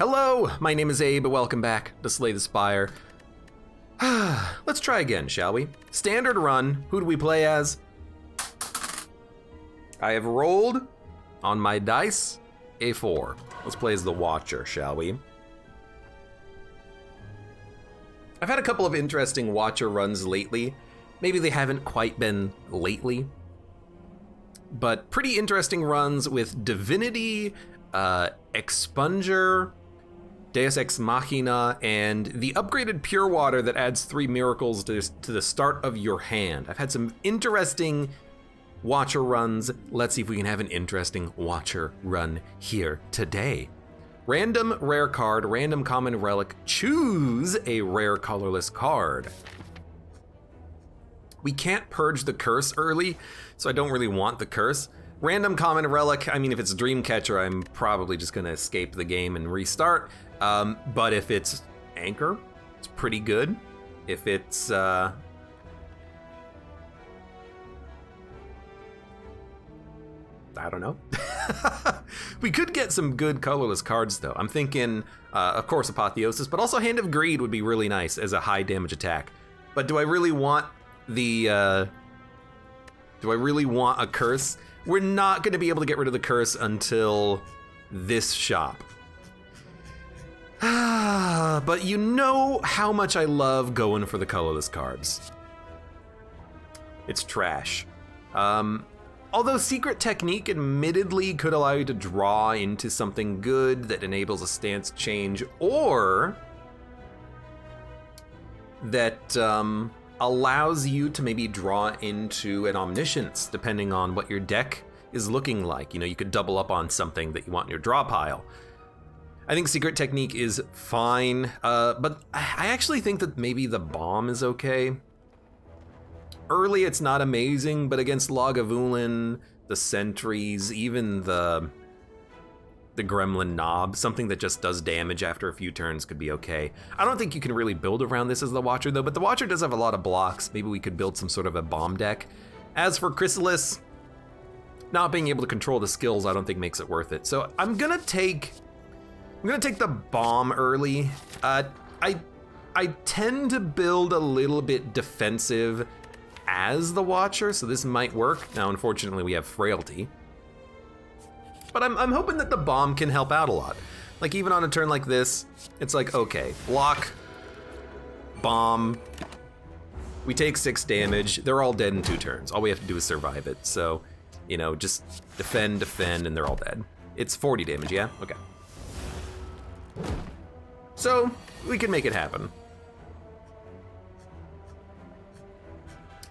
Hello, my name is Abe, welcome back to Slay the Spire. Let's try again, shall we? Standard run, who do we play as? I have rolled on my dice a 4. Let's play as the Watcher, shall we? I've had a couple of interesting Watcher runs lately. Maybe they haven't quite been lately, but pretty interesting runs with Divinity, Expunger, Deus Ex Machina, and the upgraded Pure Water that adds 3 miracles to the start of your hand. I've had some interesting Watcher runs. Let's see if we can have an interesting Watcher run here today. Random rare card, random common relic, choose a rare colorless card. We can't purge the curse early, so I don't really want the curse. Random common relic, I mean, if it's Dreamcatcher, I'm probably just gonna escape the game and restart. But if it's Anchor, it's pretty good. If it's, I don't know. We could get some good colorless cards though. I'm thinking, of course, Apotheosis, but also Hand of Greed would be really nice as a high damage attack. But do I really want a curse? We're not gonna be able to get rid of the curse until this shop. But you know how much I love going for the colorless cards. It's trash. Although Secret Technique admittedly could allow you to draw into something good that enables a stance change, or that allows you to maybe draw into an Omniscience, depending on what your deck is looking like. You know, you could double up on something that you want in your draw pile. I think Secret Technique is fine, but I actually think that maybe the Bomb is okay. Early, it's not amazing, but against Lagavulin, the Sentries, even the Gremlin Knob, something that just does damage after a few turns could be okay. I don't think you can really build around this as the Watcher though, but the Watcher does have a lot of blocks. Maybe we could build some sort of a bomb deck. As for Chrysalis, not being able to control the skills I don't think makes it worth it. So I'm gonna take the bomb early. I tend to build a little bit defensive as the Watcher, so this might work. Now, unfortunately, we have Frailty. But I'm hoping that the bomb can help out a lot. Like, even on a turn like this, it's like, okay, block, bomb, we take 6 damage, they're all dead in 2 turns. All we have to do is survive it. So, you know, just defend, and they're all dead. It's 40 damage, yeah? Okay. So, we can make it happen.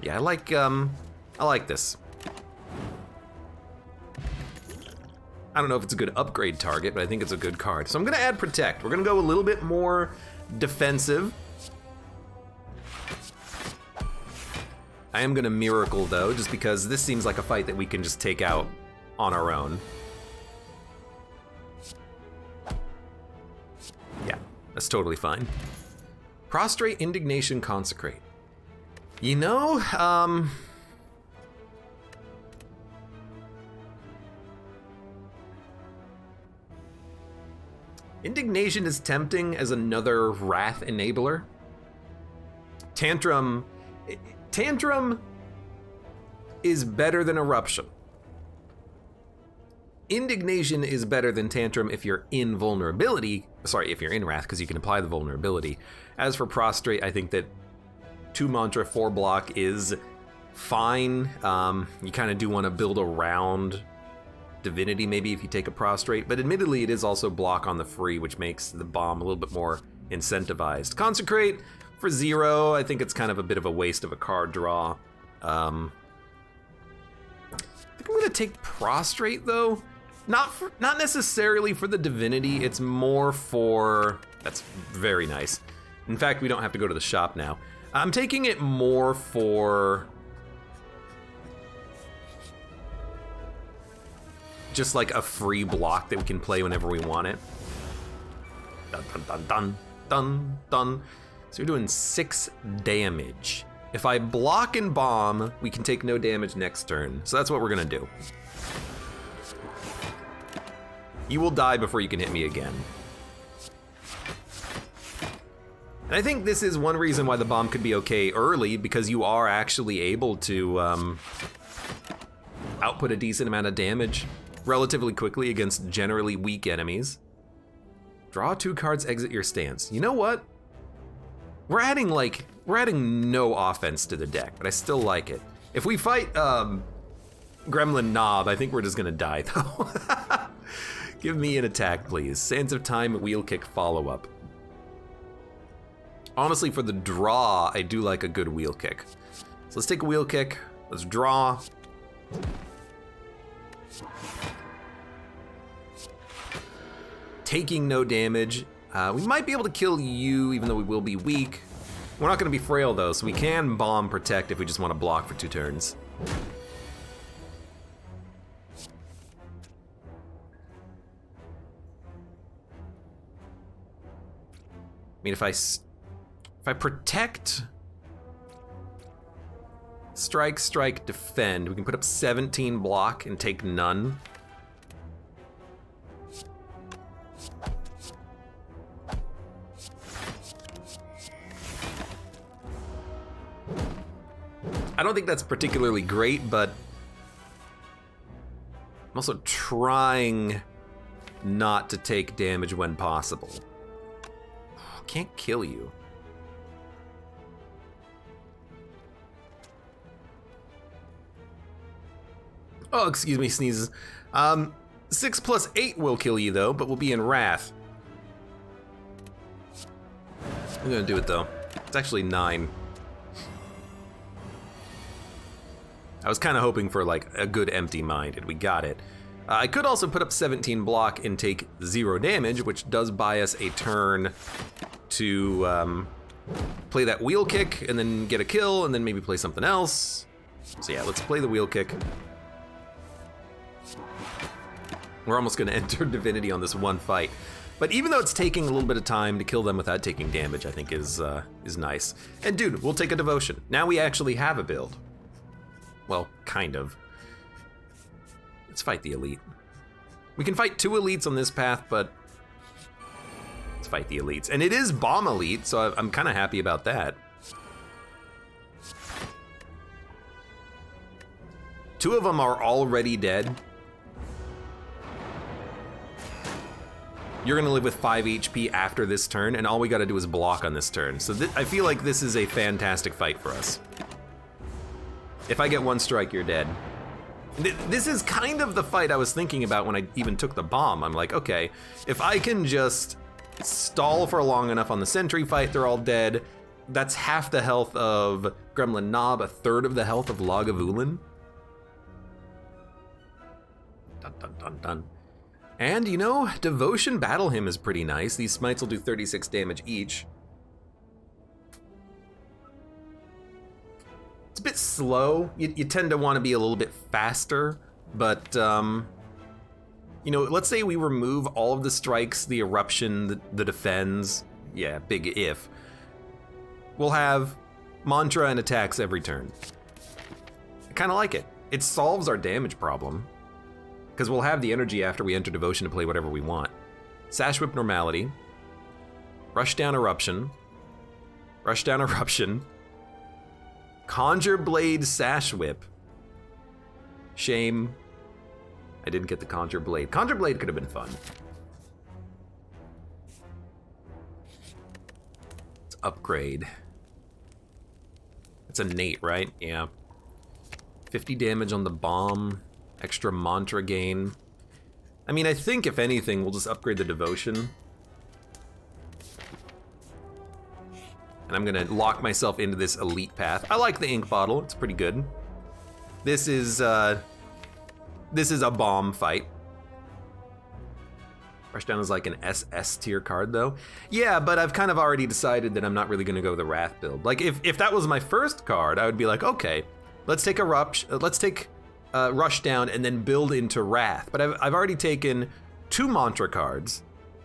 Yeah, I like this. I don't know if it's a good upgrade target, but I think it's a good card. So I'm gonna add Protect. We're gonna go a little bit more defensive. I am gonna Miracle though, just because this seems like a fight that we can just take out on our own. Yeah, that's totally fine. Prostrate, Indignation, Consecrate. You know, Indignation is tempting as another Wrath enabler. Tantrum is better than Eruption. Indignation is better than Tantrum if you're in vulnerability. Sorry, if you're in Wrath, because you can apply the vulnerability. As for Prostrate, I think that 2 mantra, 4 block is fine. You kind of do want to build around Divinity maybe if you take a Prostrate, but admittedly it is also block on the free, which makes the bomb a little bit more incentivized. Consecrate for 0, I think it's kind of a bit of a waste of a card draw. I think I'm gonna take Prostrate though. Not necessarily for the Divinity, it's more for, that's very nice. In fact, we don't have to go to the shop now. I'm taking it more for just like a free block that we can play whenever we want it. Dun, dun, dun, dun, dun, dun. So we're doing 6 damage. If I block and bomb, we can take no damage next turn. So that's what we're gonna do. You will die before you can hit me again. And I think this is one reason why the bomb could be okay early, because you are actually able to output a decent amount of damage relatively quickly against generally weak enemies. Draw 2 cards, exit your stance. You know what? We're adding no offense to the deck, but I still like it. If we fight Gremlin Knob, I think we're just gonna die though. Give me an attack, please. Sands of Time, wheel kick, follow-up. Honestly, for the draw, I do like a good wheel kick. So let's take a wheel kick, let's draw. Taking no damage. We might be able to kill you, even though we will be weak. We're not gonna be frail though, so we can bomb protect if we just wanna block for 2 turns. I mean, if I protect, strike, strike, defend, we can put up 17 block and take none. I don't think that's particularly great, but I'm also trying not to take damage when possible. Can't kill you. Oh, excuse me, sneezes. 6 plus 8 will kill you though, but we'll be in Wrath. I'm gonna do it though. It's actually 9. I was kind of hoping for like a good empty-minded. We got it. I could also put up 17 block and take 0 damage, which does buy us a turn to play that wheel kick and then get a kill and then maybe play something else. So yeah, let's play the wheel kick. We're almost gonna enter Divinity on this one fight. But even though it's taking a little bit of time to kill them without taking damage, I think is nice. And dude, we'll take a Devotion. Now we actually have a build. Well, kind of. Let's fight the elite. We can fight 2 elites on this path, but let's fight the elites. And it is bomb elite, so I'm kind of happy about that. 2 of them are already dead. You're gonna live with 5 HP after this turn, and all we gotta do is block on this turn. So I feel like this is a fantastic fight for us. If I get 1 strike, you're dead. This is kind of the fight I was thinking about when I even took the bomb. I'm like, okay, if I can just stall for long enough on the sentry fight, they're all dead. That's half the health of Gremlin Knob, a third of the health of Lagavulin. Dun dun dun dun. And you know, Devotion Battle Hymn is pretty nice. These smites will do 36 damage each. It's a bit slow. You tend to want to be a little bit faster, but you know, let's say we remove all of the strikes, the eruption, the defends. Yeah, big if. We'll have mantra and attacks every turn. I kind of like it. It solves our damage problem, because we'll have the energy after we enter Devotion to play whatever we want. Sash Whip Normality, Rush Down Eruption, Rush Down Eruption, Conjure Blade Sash Whip. Shame I didn't get the Conjure Blade. Conjure Blade could have been fun. Let's upgrade. It's innate, right? Yeah. 50 damage on the bomb. Extra mantra gain. I mean, I think if anything, we'll just upgrade the Devotion. And I'm gonna lock myself into this elite path. I like the ink bottle, it's pretty good. This is a bomb fight. Rushdown is like an SS tier card though. Yeah, but I've kind of already decided that I'm not really gonna go the Wrath build. Like if that was my first card, I would be like, okay, let's take Rush Down and then build into Wrath. But I've already taken 2 mantra cards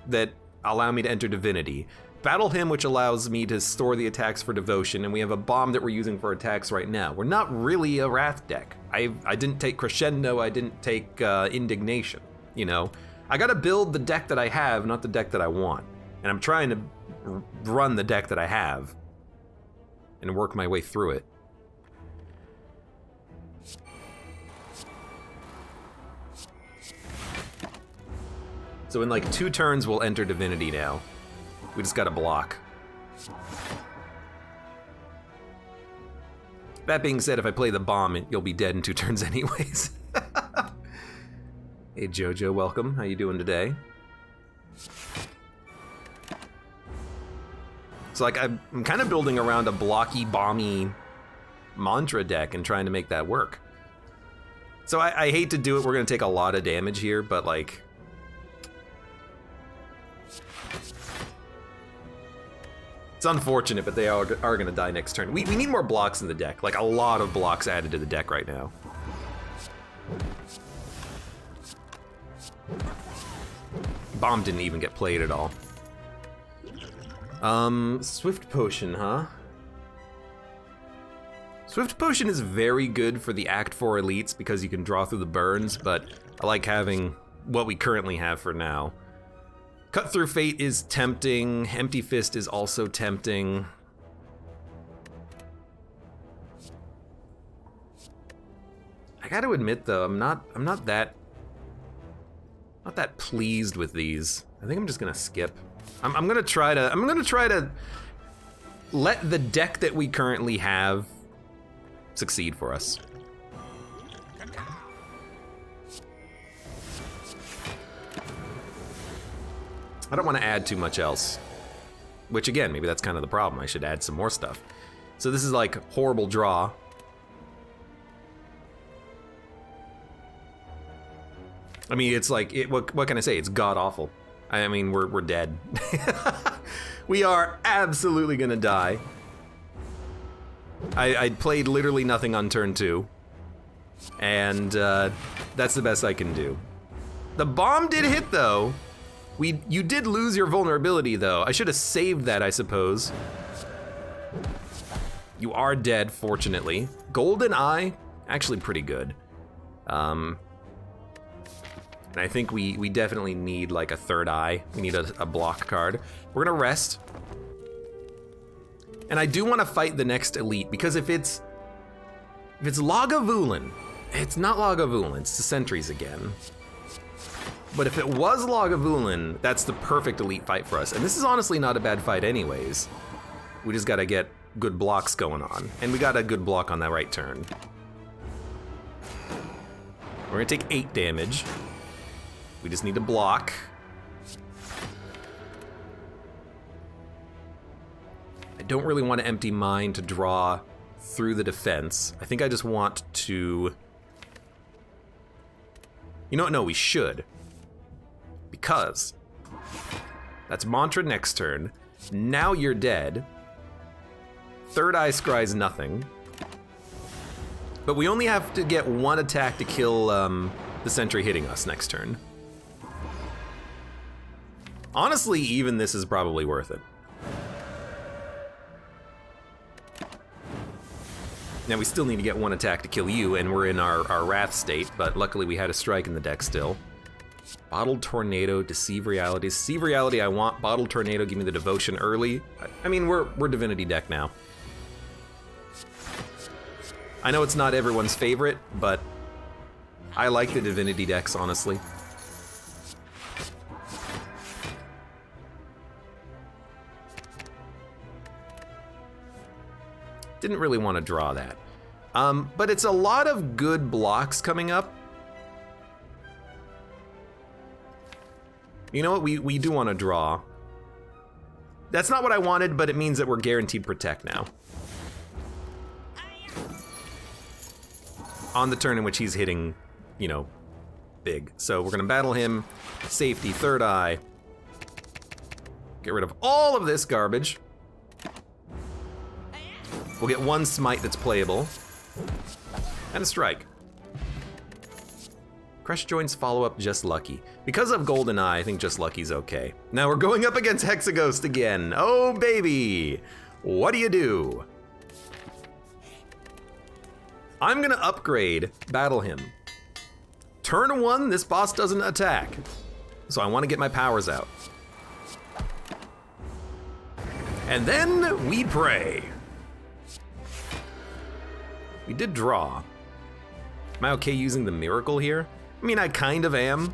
that allow me to enter Divinity. Battle Hymn, which allows me to store the attacks for Devotion, and we have a bomb that we're using for attacks right now. We're not really a Wrath deck. I didn't take Crescendo, I didn't take Indignation, you know? I gotta build the deck that I have, not the deck that I want. And I'm trying to run the deck that I have and work my way through it. So in like 2 turns, we'll enter Divinity now. We just gotta block. That being said, if I play the bomb, you'll be dead in 2 turns anyways. Hey Jojo, welcome. How you doing today? So like I'm kind of building around a blocky, bomby mantra deck and trying to make that work. So I hate to do it. We're gonna take a lot of damage here, but like, it's unfortunate, but they are gonna die next turn. We need more blocks in the deck, like a lot of blocks added to the deck right now. Bomb didn't even get played at all. Swift Potion, huh? Swift Potion is very good for the Act 4 elites because you can draw through the burns, but I like having what we currently have for now. Cut Through Fate is tempting. Empty Fist is also tempting. I gotta admit though, I'm not that pleased with these. I think I'm just gonna skip. I'm gonna try to let the deck that we currently have succeed for us. I don't want to add too much else. Which again, maybe that's kind of the problem. I should add some more stuff. So this is like horrible draw. I mean, it's like, what can I say? It's god awful. I mean, we're dead. We are absolutely gonna die. I played literally nothing on turn 2. And that's the best I can do. The bomb did hit though. You did lose your vulnerability though. I should have saved that, I suppose. You are dead, fortunately. Golden Eye, actually pretty good. And I think we definitely need like a third eye. We need a block card. We're gonna rest. And I do want to fight the next elite because if it's Lagavulin, it's not Lagavulin, it's the Sentries again. But if it was Lagavulin, that's the perfect elite fight for us. And this is honestly not a bad fight anyways. We just gotta get good blocks going on. And we got a good block on that right turn. We're gonna take 8 damage. We just need to block. I don't really want to empty mine to draw through the defense. I think I just want to... You know what? No, we should. Because that's Mantra next turn. Now you're dead. Third Eye scries nothing. But we only have to get 1 attack to kill the Sentry hitting us next turn. Honestly, even this is probably worth it. Now we still need to get 1 attack to kill you, and we're in our Wrath state, but luckily we had a strike in the deck still. Bottled Tornado, Deceive Reality. Deceive Reality I want. Bottled Tornado, give me the Devotion early. I mean, we're Divinity deck now. I know it's not everyone's favorite, but I like the Divinity decks, honestly. Didn't really want to draw that. But it's a lot of good blocks coming up. You know what, we do want to draw. That's not what I wanted, but it means that we're guaranteed protect now. On the turn in which he's hitting, you know, big. So we're gonna battle him, safety, third eye. Get rid of all of this garbage. We'll get 1 smite that's playable. And a strike. Crush Joints follow-up, Just Lucky. Because of Golden Eye, I think Just Lucky's okay. Now we're going up against Hexaghost again. Oh baby! What do you do? I'm gonna upgrade, battle him. Turn 1, this boss doesn't attack. So I wanna get my powers out. And then we pray. We did draw. Am I okay using the miracle here? I mean, I kind of am.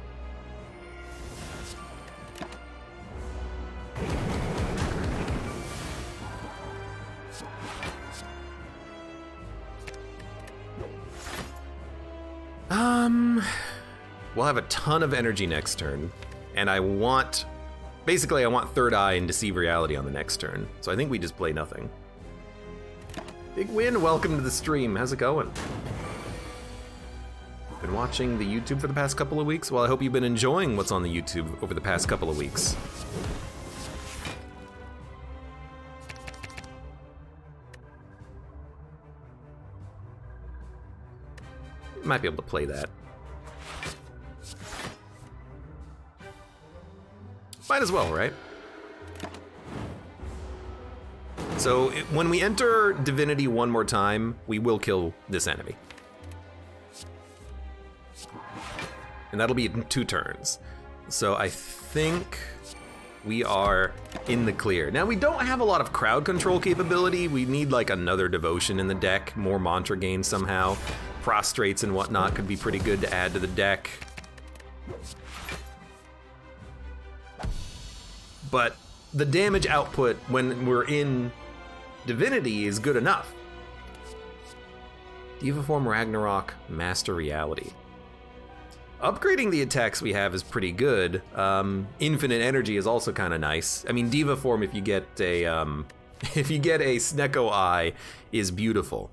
We'll have a ton of energy next turn, and basically I want Third Eye and Deceive Reality on the next turn, so I think we just play nothing. Big win, welcome to the stream, how's it going? Been watching the YouTube for the past couple of weeks? Well, I hope you've been enjoying what's on the YouTube over the past couple of weeks. Might be able to play that. Might as well, right? So when we enter Divinity one more time, we will kill this enemy. And that'll be in 2 turns. So I think we are in the clear. Now we don't have a lot of crowd control capability. We need like another devotion in the deck, more mantra gain somehow. Prostrates and whatnot could be pretty good to add to the deck. But the damage output when we're in Divinity is good enough. Diva Form, Ragnarok, Master Reality. Upgrading the attacks we have is pretty good. Infinite Energy is also kind of nice. I mean, Diva Form, if you get a Snecko Eye, is beautiful,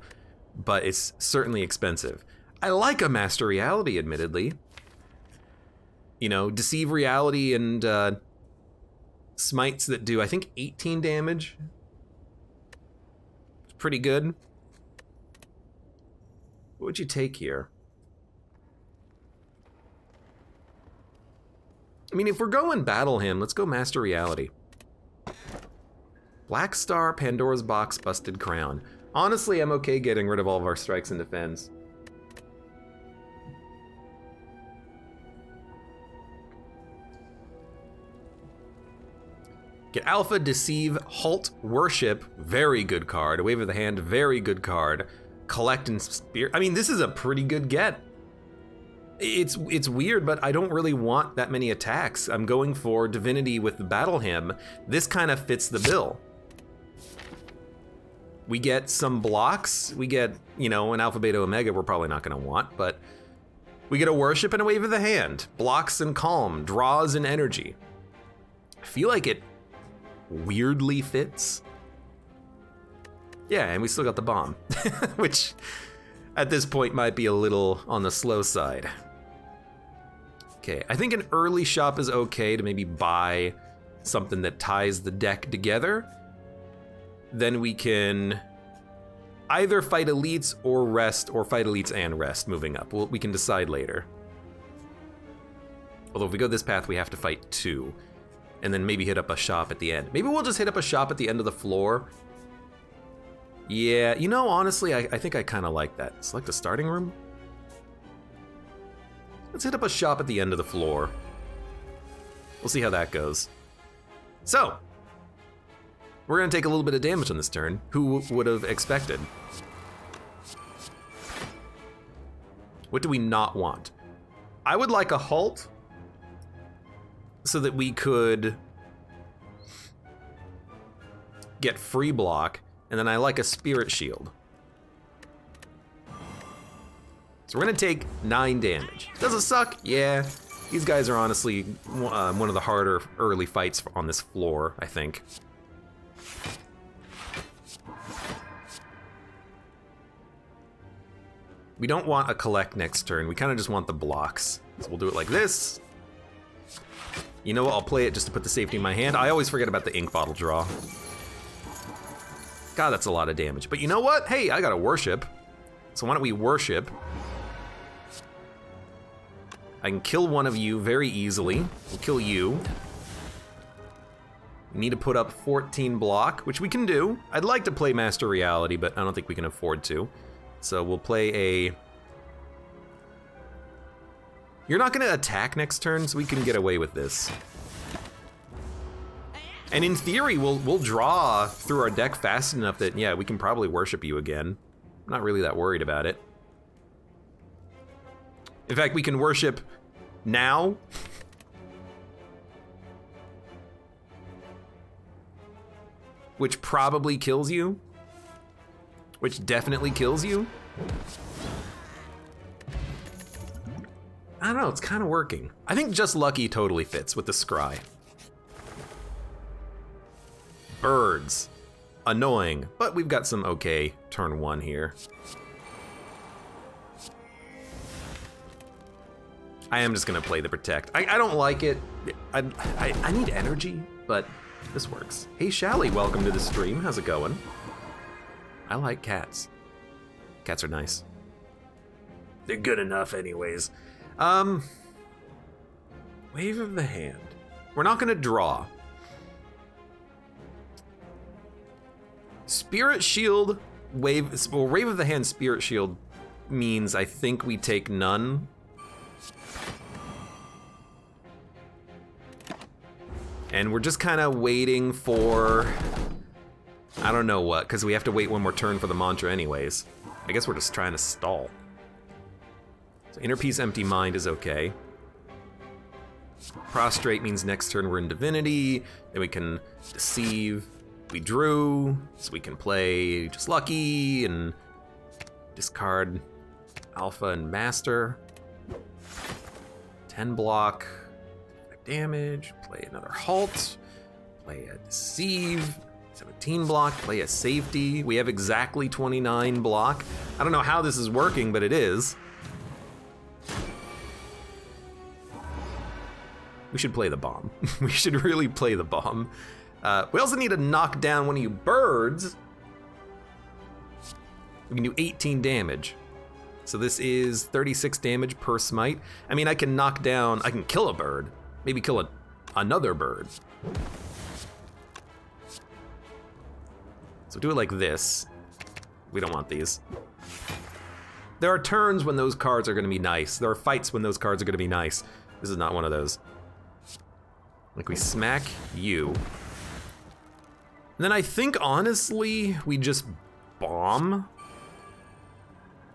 but it's certainly expensive. I like a Master Reality, admittedly. You know, Deceive Reality and smites that do, I think, 18 damage. It's pretty good. What would you take here? I mean, if we're going Battle Hymn, let's go Master Reality. Black Star, Pandora's Box, Busted Crown. Honestly, I'm okay getting rid of all of our strikes and defense. Get Alpha, Deceive, Halt, Worship, very good card. Wave of the Hand, very good card. Collect and Spear. I mean, this is a pretty good get. It's weird, but I don't really want that many attacks. I'm going for Divinity with the Battle Hymn. This kind of fits the bill. We get some blocks. We get, you know, an Alpha, Beta, Omega we're probably not going to want, but we get a Worship and a Wave of the Hand. Blocks and Calm, draws and energy. I feel like it weirdly fits. Yeah, and we still got the bomb, which at this point might be a little on the slow side. Okay, I think an early shop is okay to maybe buy something that ties the deck together. Then we can either fight elites or rest, or fight elites and rest moving up. We can decide later. Although if we go this path, we have to fight 2. And then maybe hit up a shop at the end. Maybe we'll just hit up a shop at the end of the floor. Yeah, you know, honestly, I think I kind of like that. Select a starting room. Let's hit up a shop at the end of the floor. We'll see how that goes. So, we're gonna take a little bit of damage on this turn. Who would have expected? What do we not want? I would like a halt, so that we could get free block, and then I like a Spirit Shield. So we're gonna take 9 damage. Does it suck? Yeah. These guys are honestly one of the harder early fights on this floor, I think. We don't want a collect next turn. We kind of just want the blocks. So we'll do it like this. You know what, I'll play it just to put the safety in my hand. I always forget about the ink bottle draw. God, that's a lot of damage. But you know what? Hey, I got a Worship. So why don't we Worship? I can kill one of you very easily. We'll kill you. We need to put up 14 block, which we can do. I'd like to play Master Reality, but I don't think we can afford to. So we'll play a... You're not gonna attack next turn, so we can get away with this. And in theory, we'll draw through our deck fast enough that, yeah, we can probably worship you again. I'm not really that worried about it. In fact, we can worship now. Which probably kills you. Which definitely kills you. I don't know, it's kind of working. I think Just Lucky totally fits with the scry. Birds. Annoying, but we've got some okay turn 1 here. I am just gonna play the Protect. I don't like it. I need energy, but this works. Hey Shally, welcome to the stream. How's it going? I like cats. Cats are nice. They're good enough anyways. Wave of the hand. We're not gonna draw. Spirit Shield, Wave of the Hand Spirit Shield means I think we take none. And we're just kind of waiting for, I don't know what, because we have to wait one more turn for the mantra anyways. I guess we're just trying to stall. So Inner Peace, Empty Mind is okay. Prostrate means next turn we're in Divinity, then we can Deceive. We drew, so we can play Just Lucky and discard Alpha and Master. 10 block, damage, play another Halt, play a Deceive, 17 block, play a Safety. We have exactly 29 block. I don't know how this is working, but it is. We should play the bomb. We should really play the bomb. We also need to knock down one of you birds. We can do 18 damage. So this is 36 damage per smite. I mean, I can knock down, I can kill a bird. Maybe kill another bird. So do it like this. We don't want these. There are turns when those cards are gonna be nice. There are fights when those cards are gonna be nice. This is not one of those. Like we smack you. And then I think, honestly, we just bomb.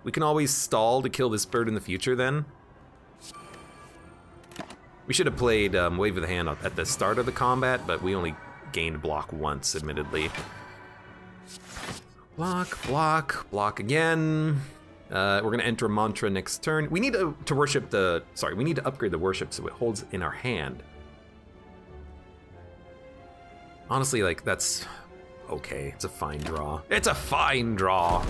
We can always stall to kill this bird in the future then. We should have played Wave of the Hand at the start of the combat, but we only gained block once, admittedly. Block, block, block again. We're gonna enter a mantra next turn. We need to worship the, sorry, we need to upgrade the worship so it holds in our hand. Honestly, like, that's okay. It's a fine draw. It's a fine draw.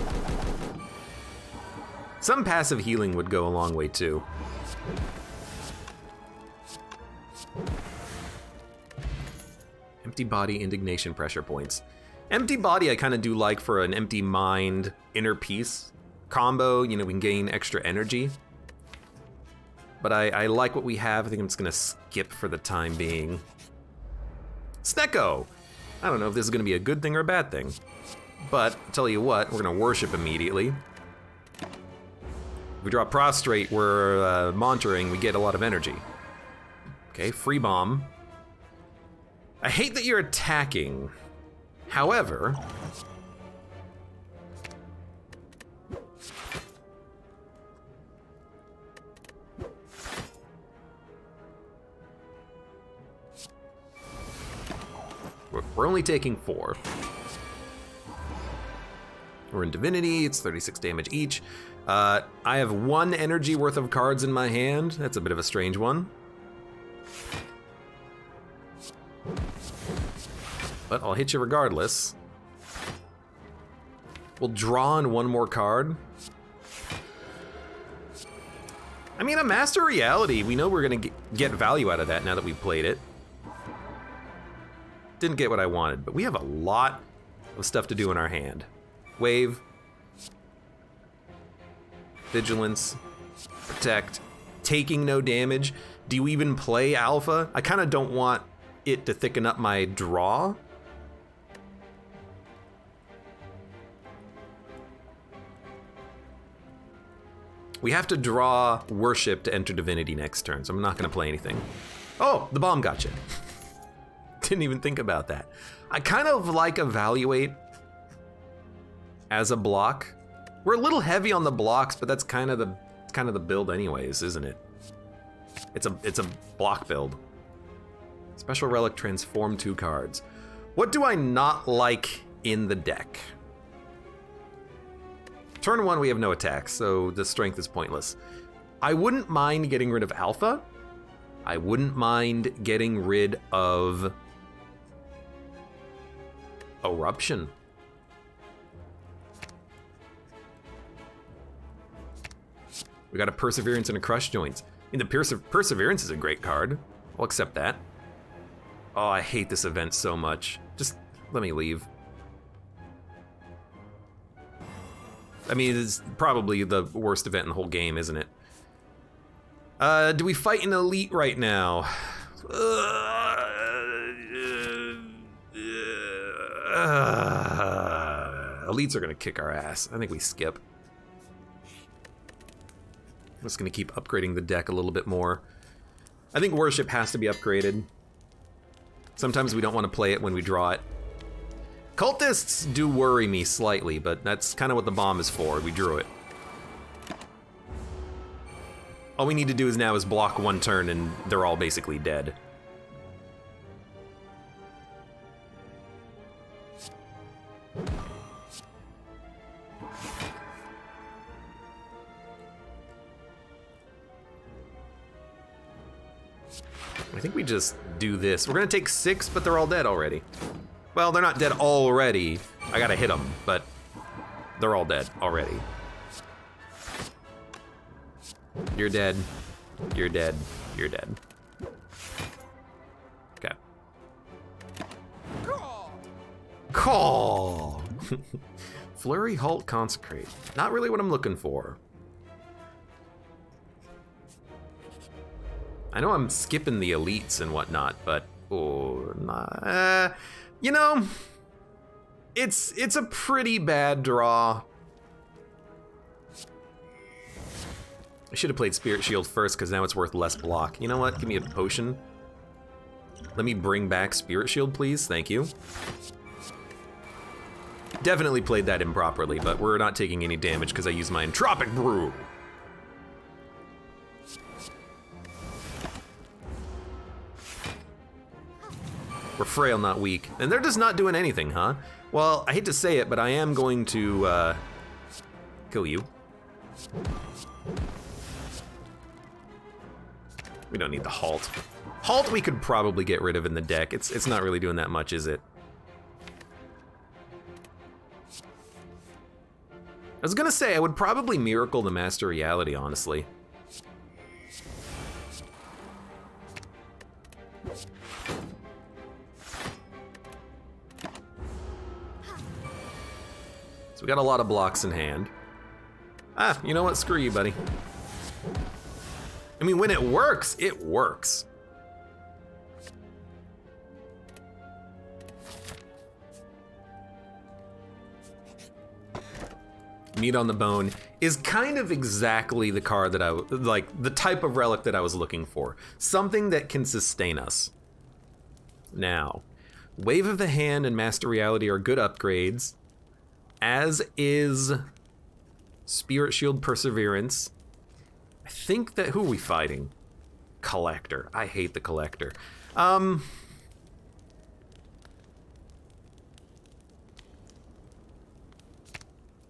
Some passive healing would go a long way too. Empty body, indignation, pressure points. Empty body I kind of do like for an empty mind, inner peace combo. You know, we can gain extra energy. But I like what we have. I think I'm just gonna skip for the time being. Snecko! I don't know if this is gonna be a good thing or a bad thing. But, I'll tell you what, we're gonna worship immediately. If we draw Prostrate, we're monitoring, we get a lot of energy. Okay, free bomb. I hate that you're attacking. However, we're only taking 4. We're in Divinity, it's 36 damage each. I have 1 energy worth of cards in my hand. That's a bit of a strange one. But I'll hit you regardless. We'll draw on 1 more card. I mean, a Master Reality, we know we're gonna get value out of that now that we've played it. Didn't get what I wanted, but we have a lot of stuff to do in our hand. Wave. Vigilance. Protect. Taking no damage. Do you even play Alpha? I kind of don't want it to thicken up my draw. We have to draw Worship to enter Divinity next turn, so I'm not gonna play anything. Oh, the bomb got you. Didn't even think about that. I kind of like Evaluate as a block. We're a little heavy on the blocks, but that's kind of the build anyways, isn't it? It's a block build. Special Relic, transform 2 cards. What do I not like in the deck? Turn 1, we have no attacks, so the strength is pointless. I wouldn't mind getting rid of Alpha. I wouldn't mind getting rid of Eruption. We got a Perseverance and a Crush Joints. I mean, the Perseverance is a great card. I'll accept that. Oh, I hate this event so much. Just let me leave. I mean, it's probably the worst event in the whole game, isn't it? Do we fight an elite right now? Elites are gonna kick our ass. I think we skip. I'm just gonna keep upgrading the deck a little bit more. I think Worship has to be upgraded. Sometimes we don't want to play it when we draw it. Cultists do worry me slightly, but that's kind of what the bomb is for. We drew it. All we need to do now is block 1 turn and they're all basically dead. I think we just do this. We're gonna take 6, but they're all dead already. Well, they're not dead already. I gotta hit them, but they're all dead already. You're dead. You're dead. You're dead. Okay. Call! Flurry, Halt, Consecrate. Not really what I'm looking for. I know I'm skipping the elites and whatnot, but you know, it's a pretty bad draw. I should have played Spirit Shield first because now it's worth less block. You know what? Give me a potion. Let me bring back Spirit Shield, please. Thank you. Definitely played that improperly, but we're not taking any damage because I used my Entropic Brew. We're frail, not weak. And they're just not doing anything, huh? Well, I hate to say it, but I am going to kill you. We don't need the Halt. Halt we could probably get rid of in the deck. It's not really doing that much, is it? I was gonna say, I would probably Miracle the Master Reality, honestly. So we got a lot of blocks in hand. Ah, you know what? Screw you, buddy. I mean, when it works, it works. Meat on the Bone is kind of exactly the card that like the type of relic that I was looking for. Something that can sustain us. Now, Wave of the Hand and Master Reality are good upgrades, as is Spirit Shield Perseverance. I think that, who are we fighting? Collector. I hate the Collector.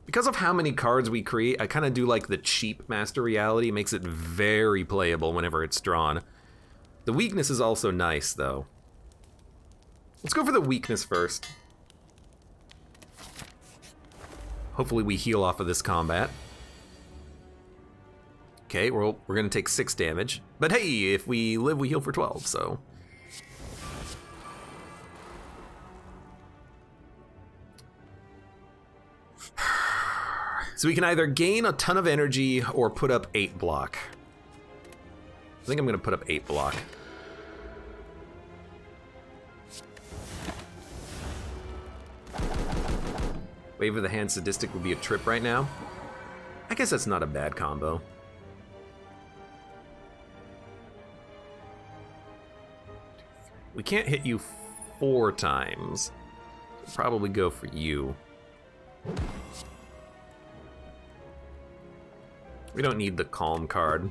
Because of how many cards we create, I kind of do like the cheap Master Reality. It makes it very playable whenever it's drawn. The weakness is also nice, though. Let's go for the weakness first. Hopefully we heal off of this combat. Okay, we're gonna take 6 damage. But hey, if we live, we heal for 12, so. So we can either gain a ton of energy or put up 8 block. I think I'm gonna put up 8 block. Wave of the Hand Sadistic would be a trip right now. I guess that's not a bad combo. We can't hit you 4 times. Probably go for you. We don't need the Calm card.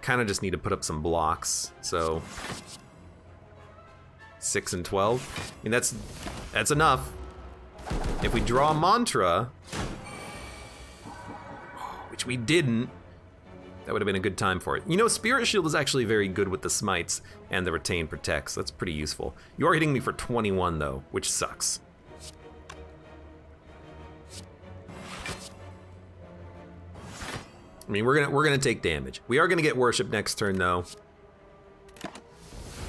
Kind of just need to put up some blocks, so 6 and 12. I mean, that's enough. If we draw Mantra, which we didn't, that would have been a good time for it. You know, Spirit Shield is actually very good with the smites and the Retain Protects. That's pretty useful. You are hitting me for 21 though, which sucks. I mean, we're gonna take damage. We are gonna get Worship next turn though.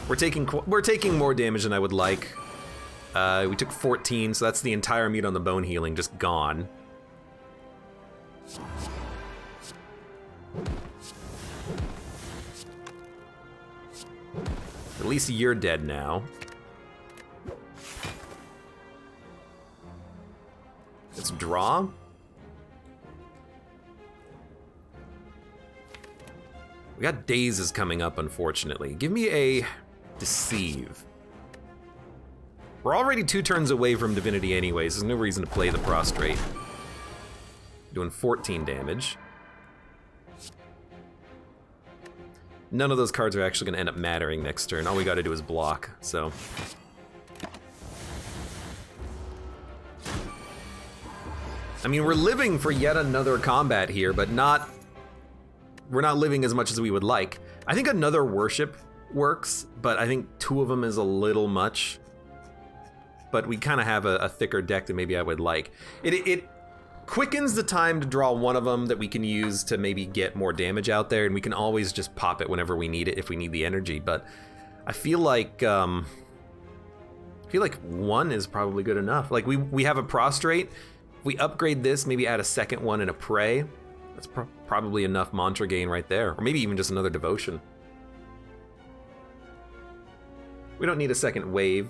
We're taking more damage than I would like. We took 14, so that's the entire meat on the bone healing just gone. At least you're dead now. Let's draw. We got Dazes coming up, unfortunately. Give me a Deceive. We're already 2 turns away from Divinity anyways. There's no reason to play the Prostrate. Doing 14 damage. None of those cards are actually gonna end up mattering next turn. All we gotta do is block, so. I mean, we're living for yet another combat here, but we're not living as much as we would like. I think another Worship works, but I think 2 of them is a little much. But we kind of have a thicker deck than maybe I would like. It quickens the time to draw 1 of them that we can use to maybe get more damage out there, and we can always just pop it whenever we need it if we need the energy. But I feel like 1 is probably good enough. Like we have a Prostrate. If we upgrade this, maybe add a second one and a Pray. That's probably enough Mantra gain right there, or maybe even just another Devotion. We don't need a second wave.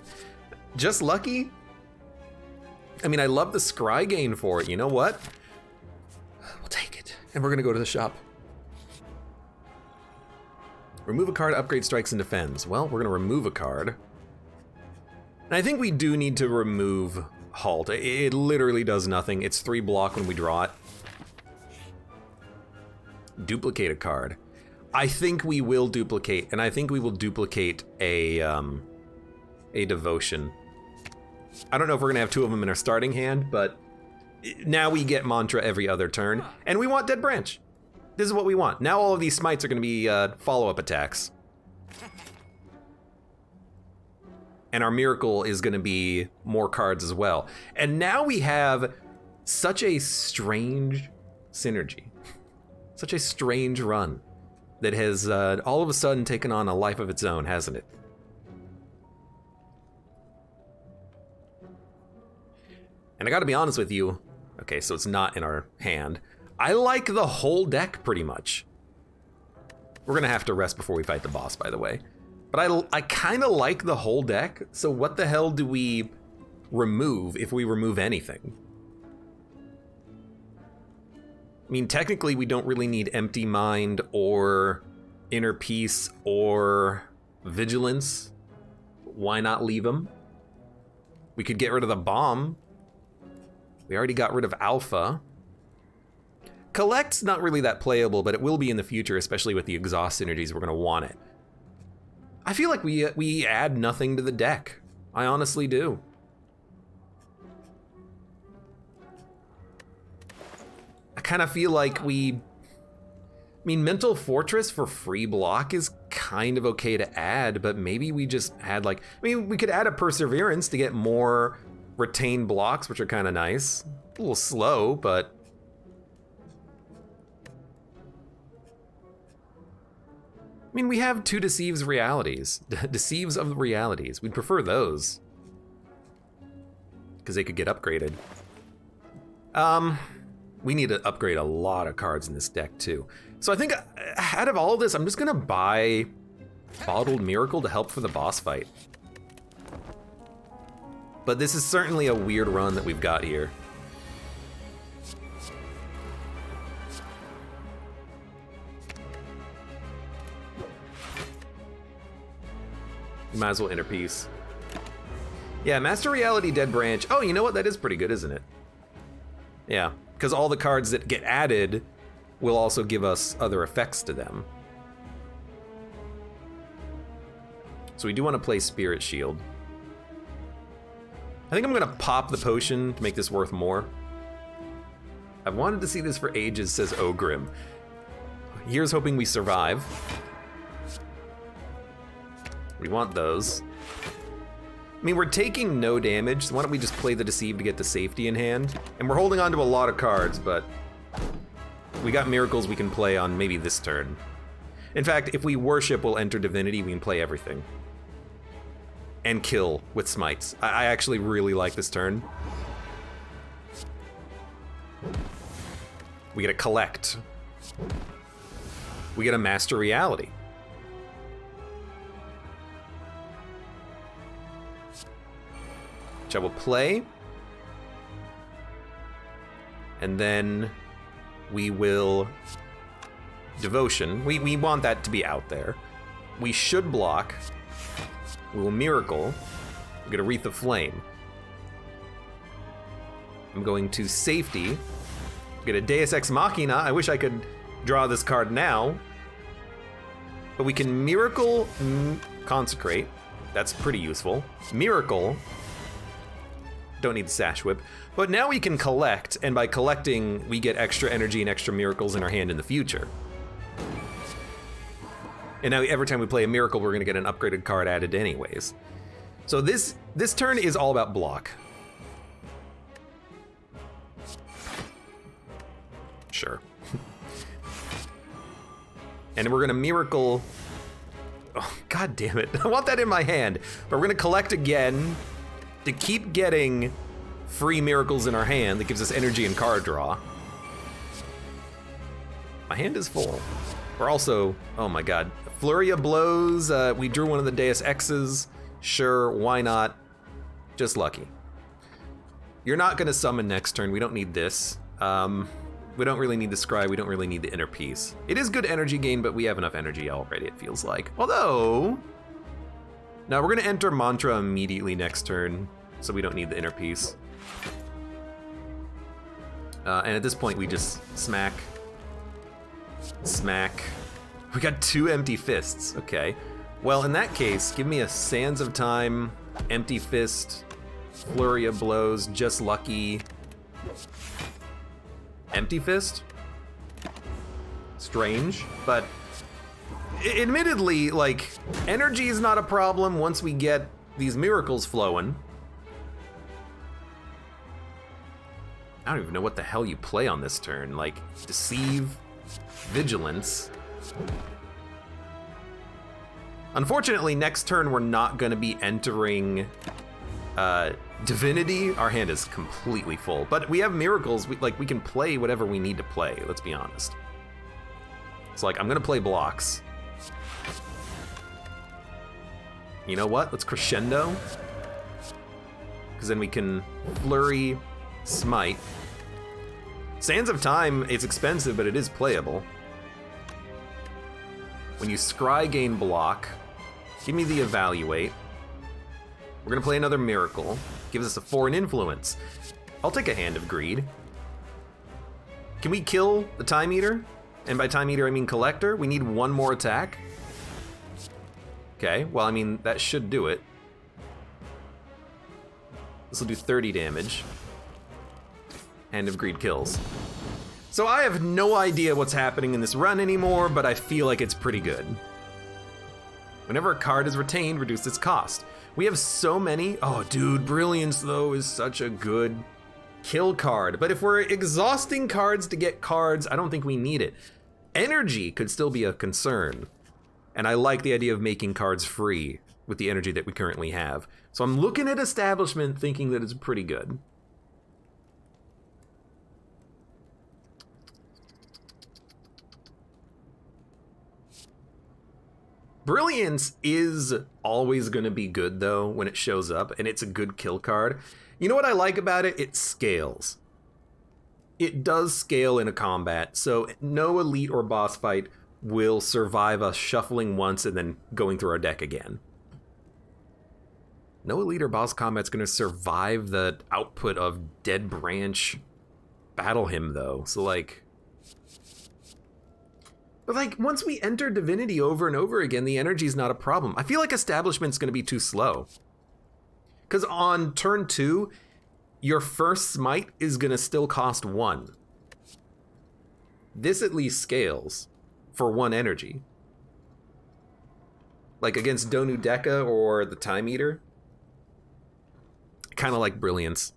Just lucky? I mean, I love the Scry gain for it. You know what? We'll take it. And we're gonna go to the shop. Remove a card, upgrade strikes and defends. Well, we're gonna remove a card. And I think we do need to remove Halt. It literally does nothing. It's 3 block when we draw it. Duplicate a card. I think we will duplicate, and I think we will duplicate a Devotion. I don't know if we're gonna have 2 of them in our starting hand, but now we get Mantra every other turn, and we want Dead Branch. This is what we want. Now all of these smites are gonna be follow-up attacks. And our Miracle is gonna be more cards as well. And now we have such a strange synergy. Such a strange run that has all of a sudden taken on a life of its own, hasn't it? And I gotta be honest with you, okay, so it's not in our hand. I like the whole deck pretty much. We're gonna have to rest before we fight the boss, by the way. But I kinda like the whole deck, so what the hell do we remove if we remove anything? I mean, technically we don't really need Empty Mind or Inner Peace or Vigilance. Why not leave them? We could get rid of the Bomb. We already got rid of Alpha. Collect's not really that playable, but it will be in the future, especially with the exhaust synergies. We're gonna want it. I feel like we add nothing to the deck. I honestly do. I kind of feel like I mean, Mental Fortress for free block is kind of okay to add, but maybe we just had like, I mean, we could add a Perseverance to get more retained blocks, which are kind of nice. A little slow, but I mean, we have 2 Deceives Realities. Deceives of the Realities. We'd prefer those, because they could get upgraded. We need to upgrade a lot of cards in this deck too. So I think out of all of this, I'm just gonna buy Bottled Miracle to help for the boss fight. But this is certainly a weird run that we've got here. Might as well inner peace. Yeah, Master Reality Dead Branch. Oh, you know what? That is pretty good, isn't it? Yeah, because all the cards that get added will also give us other effects to them. So we do want to play Spirit Shield. I think I'm gonna pop the potion to make this worth more. I've wanted to see this for ages, says Ogrim. Here's hoping we survive. We want those. I mean, we're taking no damage, so why don't we just play the Deceive to get the safety in hand? And we're holding on to a lot of cards, but we got miracles we can play on maybe this turn. In fact, if we worship, we'll enter Divinity, we can play everything. And kill with smites. I actually really like this turn. We get a collect. We get a Master Reality. Which I will play. And then we will Devotion. We want that to be out there. We should block. We will Miracle. We get a Wreath of Flame. I'm going to Safety. Get a Deus Ex Machina. I wish I could draw this card now. But we can Miracle, Consecrate. That's pretty useful. Miracle. Don't need the Sash Whip. But now we can collect, and by collecting, we get extra energy and extra miracles in our hand in the future. And now every time we play a miracle, we're gonna get an upgraded card added anyways. So this turn is all about block. Sure. And we're gonna miracle. Oh, god damn it. I want that in my hand. But we're gonna collect again to keep getting free miracles in our hand that gives us energy and card draw. My hand is full. We're also, oh my god. Flurry of Blows, we drew one of the Deus Exes. Sure, why not? Just lucky. You're not gonna summon next turn, we don't need this. We don't really need the Scry, we don't really need the Inner Peace. It is good energy gain, but we have enough energy already, it feels like. Although, now we're gonna enter Mantra immediately next turn, so we don't need the Inner Peace. And at this point, we just smack. Smack. We got 2 Empty Fists, okay. Well, in that case, give me a Sands of Time, Empty Fist, Flurry of Blows, Just Lucky. Empty Fist? Strange, but admittedly, like, energy is not a problem once we get these miracles flowing. I don't even know what the hell you play on this turn. Like, Deceive, Vigilance. Unfortunately, next turn we're not going to be entering Divinity. Our hand is completely full, but we have miracles. We can play whatever we need to play. Let's be honest. It's like I'm going to play blocks. You know what? Let's crescendo, because then we can flurry, smite. Sands of Time. It's expensive, but it is playable. When you scry gain block, give me the evaluate. We're gonna play another miracle. Gives us a foreign influence. I'll take a Hand of Greed. Can we kill the Time Eater? And by Time Eater, I mean Collector. We need one more attack. Okay, well, I mean, that should do it. This will do 30 damage. Hand of Greed kills. So I have no idea what's happening in this run anymore, but I feel like it's pretty good. Whenever a card is retained, reduce its cost. We have so many. Oh, dude, Brilliance, though, is such a good kill card. But if we're exhausting cards to get cards, I don't think we need it. Energy could still be a concern. And I like the idea of making cards free with the energy that we currently have. So I'm looking at Establishment thinking that it's pretty good. Brilliance is always going to be good, though, when it shows up, and it's a good kill card. You know what I like about it? It scales. It does scale in a combat, so no elite or boss fight will survive us shuffling once and then going through our deck again. No elite or boss combat's gonna survive the output of Dead Branch Battle Hymn, though. So, like... But, like, once we enter Divinity over and over again, the energy's not a problem. I feel like Establishment's gonna be too slow. Because on turn 2, your first smite is gonna still cost 1. This at least scales for 1 energy. Like against Donu Deka or the Time Eater. Kind of like Brilliance.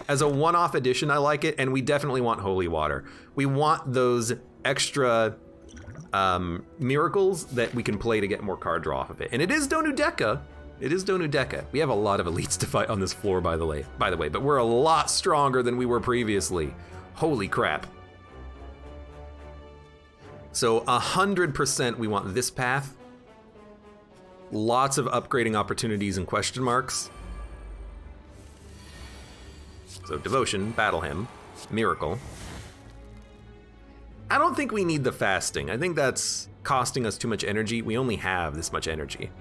As a one-off addition, I like it, and we definitely want Holy Water. We want those extra miracles that we can play to get more card draw off of it. And it is Donu Deka. It is Donu Deka. We have a lot of elites to fight on this floor, by the way, but we're a lot stronger than we were previously. Holy crap. So 100% we want this path. Lots of upgrading opportunities and question marks. So Devotion, Battle Hymn, Miracle. I don't think we need the fasting. I think that's costing us too much energy. We only have this much energy.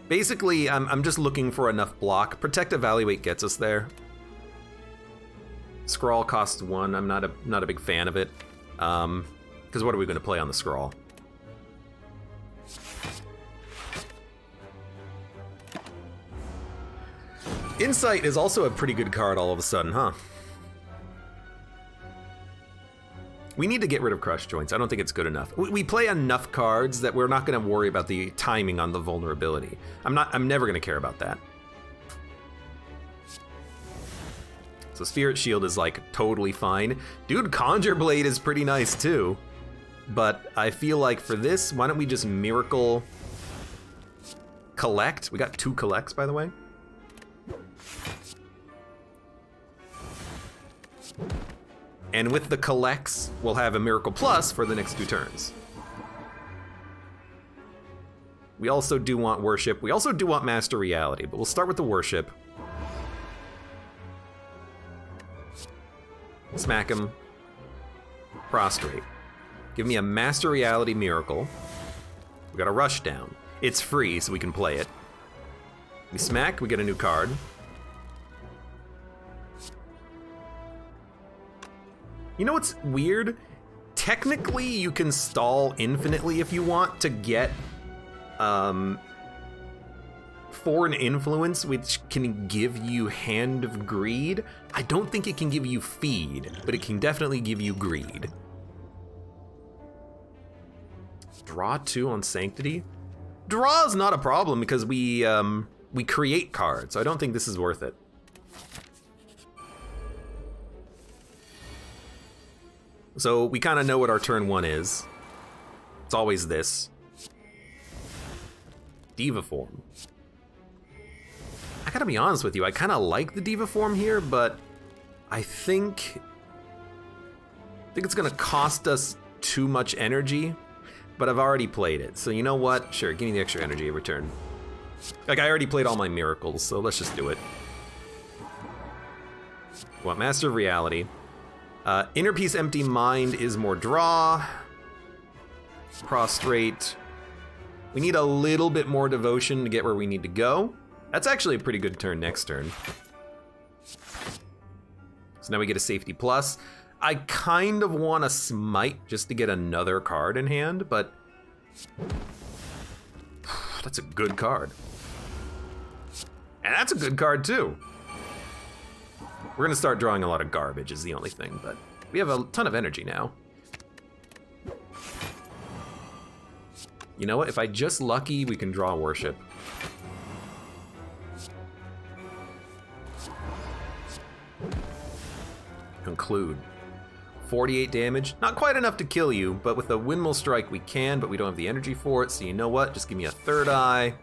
Basically, I'm just looking for enough block. Protect Evaluate gets us there. Scrawl costs 1. I'm not a big fan of it. Because what are we going to play on the Scrawl? Insight is also a pretty good card all of a sudden, huh? We need to get rid of Crush Joints. I don't think it's good enough. We play enough cards that we're not going to worry about the timing on the vulnerability. I'm never going to care about that. So Spirit Shield is like totally fine. Dude, Conjure Blade is pretty nice too. But I feel like for this, why don't we just Miracle Collect? We got 2 collects, by the way. And with the collects, we'll have a Miracle Plus for the next 2 turns. We also do want Worship. We also do want Master Reality, but we'll start with the Worship. Smack him. Prostrate. Give me a Master Reality Miracle. We got a Rush Down. It's free, so we can play it. We smack, we get a new card. You know what's weird? Technically, you can stall infinitely if you want to get Foreign Influence, which can give you Hand of Greed. I don't think it can give you Feed, but it can definitely give you Greed. Draw 2 on Sanctity? Draw is not a problem because we create cards, so I don't think this is worth it. So we kind of know what our turn 1 is. It's always this. Diva Form. I gotta be honest with you, I kind of like the Diva Form here, but I think it's gonna cost us too much energy, but I've already played it. So you know what? Sure, give me the extra energy every turn. Like, I already played all my miracles, so let's just do it. We want Master of Reality. Inner Peace Empty Mind is more draw. Prostrate. We need a little bit more devotion to get where we need to go. That's actually a pretty good turn next turn. So now we get a Safety Plus. I kind of want a Smite just to get another card in hand, but that's a good card. And that's a good card too. We're gonna start drawing a lot of garbage is the only thing, but we have a ton of energy now. You know what, if I just lucky, we can draw Worship. Conclude. 48 damage, not quite enough to kill you, but with a Windmill Strike we can, but we don't have the energy for it, so you know what, just give me a third eye.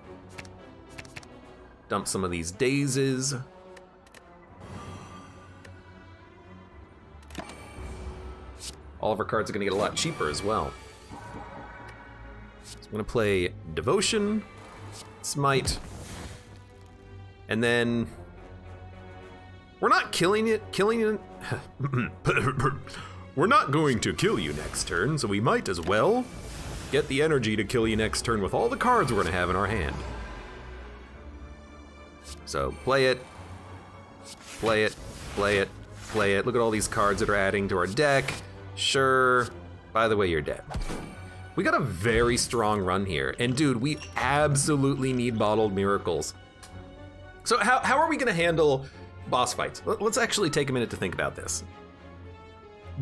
Dump some of these dazes. All of our cards are gonna get a lot cheaper as well. So I'm gonna play Devotion, Smite, and then we're not killing it. We're not going to kill you next turn, so we might as well get the energy to kill you next turn with all the cards we're gonna have in our hand. So play it, play it, play it, play it. Look at all these cards that are adding to our deck. Sure, by the way, you're dead. We got a very strong run here. And dude, we absolutely need bottled miracles. So how are we gonna handle boss fights? Let's actually take a minute to think about this.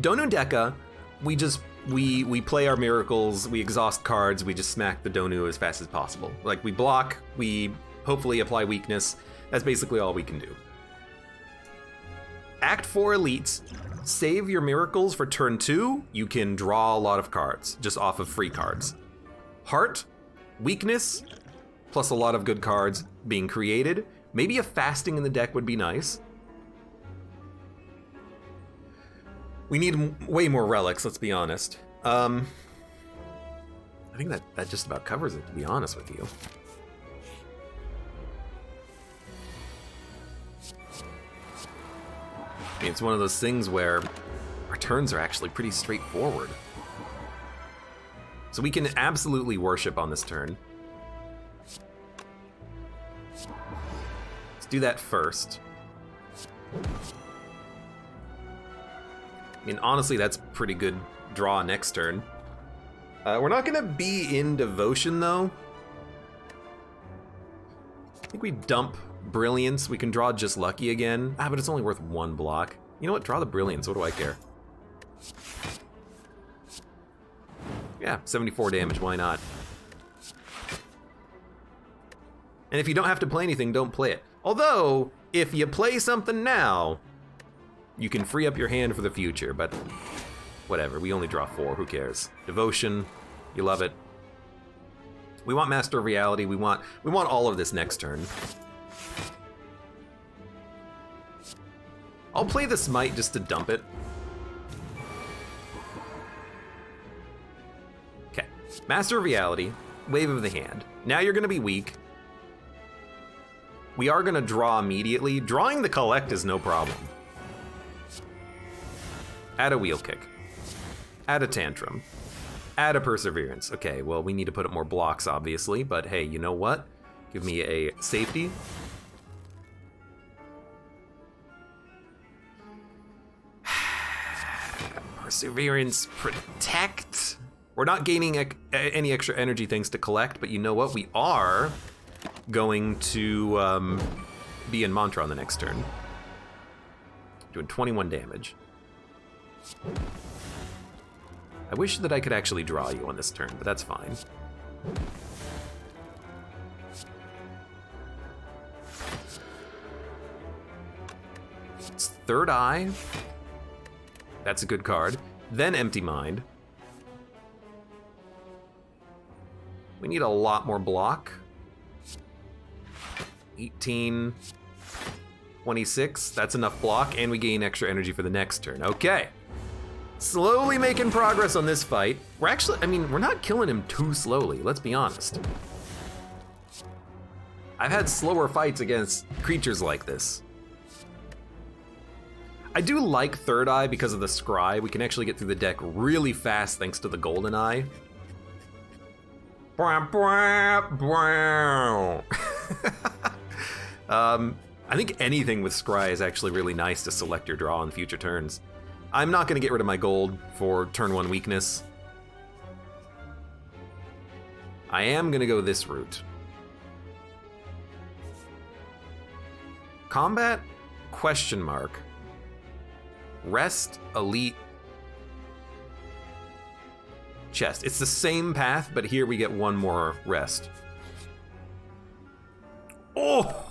Donu Deka, we play our miracles, we exhaust cards, we just smack the Donu as fast as possible. Like, we block, we hopefully apply weakness. That's basically all we can do. Act 4 elites, save your miracles for turn 2. You can draw a lot of cards, just off of free cards. Heart, weakness, plus a lot of good cards being created. Maybe a fasting in the deck would be nice. We need way more relics, let's be honest. I think that just about covers it, to be honest with you. I mean, it's one of those things where our turns are actually pretty straightforward. So we can absolutely worship on this turn. Let's do that first. I mean, honestly, that's pretty good draw next turn. We're not gonna be in devotion, though. I think we dump Brilliance. We can draw just lucky again. But it's only worth 1 block. You know what? Draw the Brilliance. What do I care? Yeah, 74 damage. Why not? And if you don't have to play anything, don't play it. Although, if you play something now, you can free up your hand for the future, but whatever. We only draw 4. Who cares? Devotion. You love it. We want Master of Reality. We want all of this next turn. I'll play the Smite just to dump it. Okay. Master of Reality. Wave of the Hand. Now you're gonna be weak. We are gonna draw immediately. Drawing the Collect is no problem. Add a Wheel Kick. Add a Tantrum. Add a Perseverance. Okay, well, we need to put up more blocks, obviously, but hey, you know what? Give me a safety. Perseverance, Protect. We're not gaining any extra energy thanks to Collect, but you know what? We are going to be in Mantra on the next turn. Doing 21 damage. I wish that I could actually draw you on this turn, but that's fine. It's Third Eye. That's a good card. Then Empty Mind. We need a lot more block. 18, 26, that's enough block, and we gain extra energy for the next turn. Okay. Slowly making progress on this fight. We're actually, we're not killing him too slowly, let's be honest. I've had slower fights against creatures like this. I do like Third Eye because of the Scry. We can actually get through the deck really fast thanks to the Golden Eye. I think anything with Scry is actually really nice to select your draw on future turns. I'm not gonna get rid of my gold for turn 1 weakness. I am gonna go this route. Combat? Question mark. Rest, Elite, Chest. It's the same path, but here we get 1 more rest. Oh!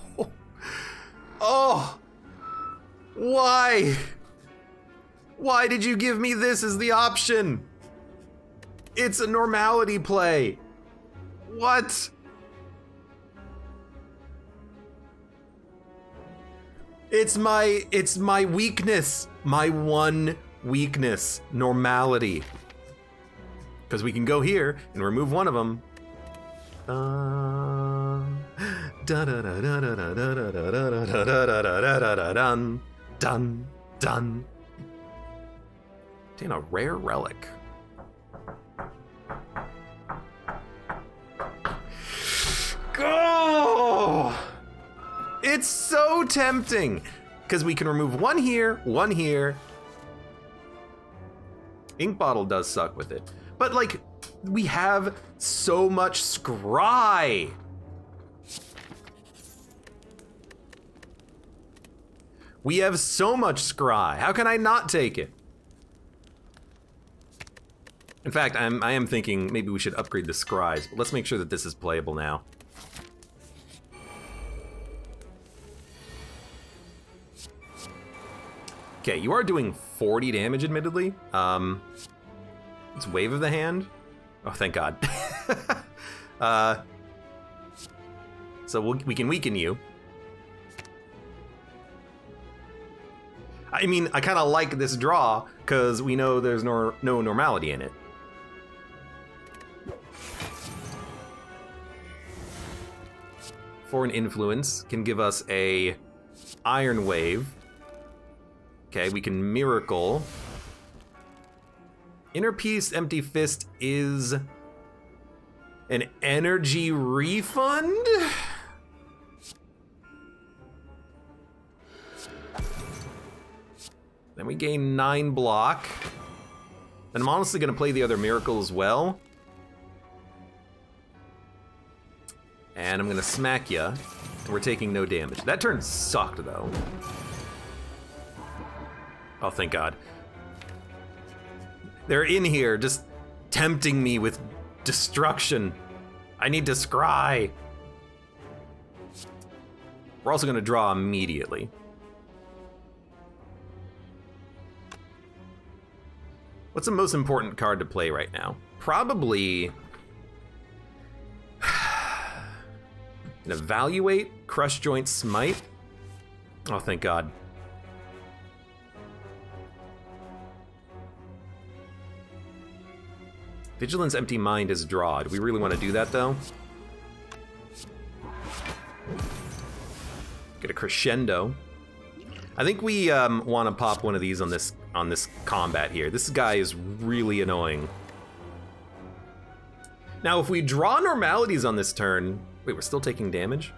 Oh! Why? Why did you give me this as the option? It's a normality play. What? It's my weakness. My one weakness. Normality. Because we can go here and remove one of them. Done. Obtain a rare relic. tempting, because we can remove one here, one here. Ink bottle does suck with it, but like, we have so much scry. We have so much scry. How can I not take it? In fact, I am thinking maybe we should upgrade the scries, but let's make sure that this is playable now. Okay, you are doing 40 damage, admittedly. It's Wave of the Hand. Oh, thank God. So we can weaken you. I mean, I kind of like this draw, because we know there's no normality in it. Foreign Influence can give us a Iron Wave. Okay, we can Miracle. Inner Peace, Empty Fist is an energy refund? Then we gain 9 block. And I'm honestly gonna play the other Miracle as well. And I'm gonna smack ya, and we're taking no damage. That turn sucked though. Oh, thank God. They're in here just tempting me with destruction. I need to scry. We're also gonna draw immediately. What's the most important card to play right now? Probably an Evaluate, Crush Joint, Smite. Oh, thank God. Vigilance, Empty Mind is draw. Do we really want to do that though? Get a Crescendo. I think we want to pop one of these on this combat here. This guy is really annoying. Now, if we draw normalities on this turn, wait, we're still taking damage?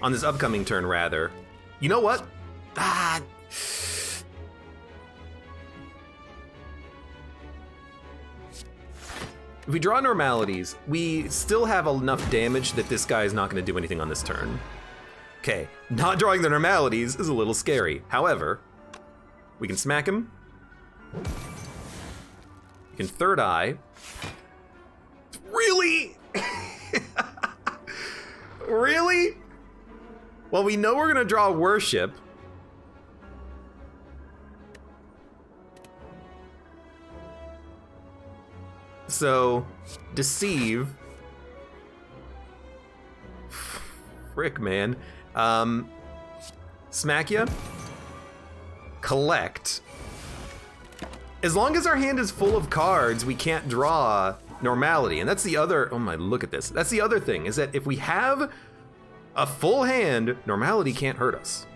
On this upcoming turn, rather. You know what? Ah. If we draw normalities, we still have enough damage that this guy is not going to do anything on this turn. Okay, not drawing the normalities is a little scary. However, we can smack him. We can Third Eye. Really? Really? Well, we know we're going to draw Worship. So, Deceive. Frick, man. Smack ya. Collect. As long as our hand is full of cards, we can't draw normality. And that's the other, oh my, look at this. That's the other thing, is that if we have a full hand, normality can't hurt us.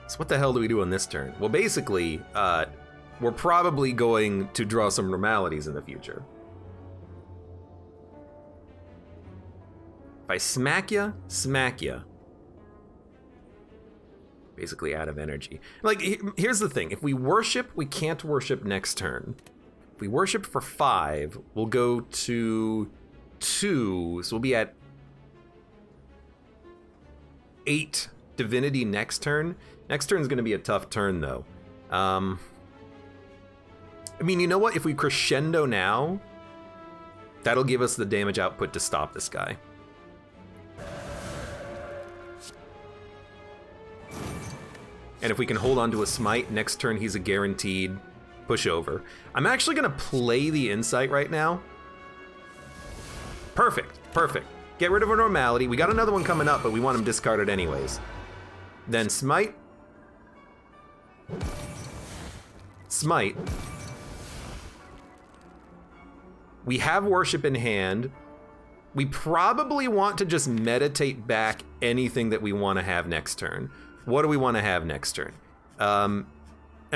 So what the hell do we do on this turn? Well, basically, we're probably going to draw some normalities in the future. If I smack ya, basically out of energy. Like, here's the thing. If we worship, we can't worship next turn. If we worship for 5, we'll go to 2, so we'll be at 8 divinity next turn. Next turn is going to be a tough turn, though. I mean, you know what? If we crescendo now, that'll give us the damage output to stop this guy. And if we can hold on to a smite, next turn he's a guaranteed pushover. I'm actually going to play the Insight right now. Perfect, perfect. Get rid of our normality. We got another one coming up, but we want him discarded anyways. Then smite. Smite. We have Worship in hand. We probably want to just meditate back anything that we want to have next turn. What do we want to have next turn? I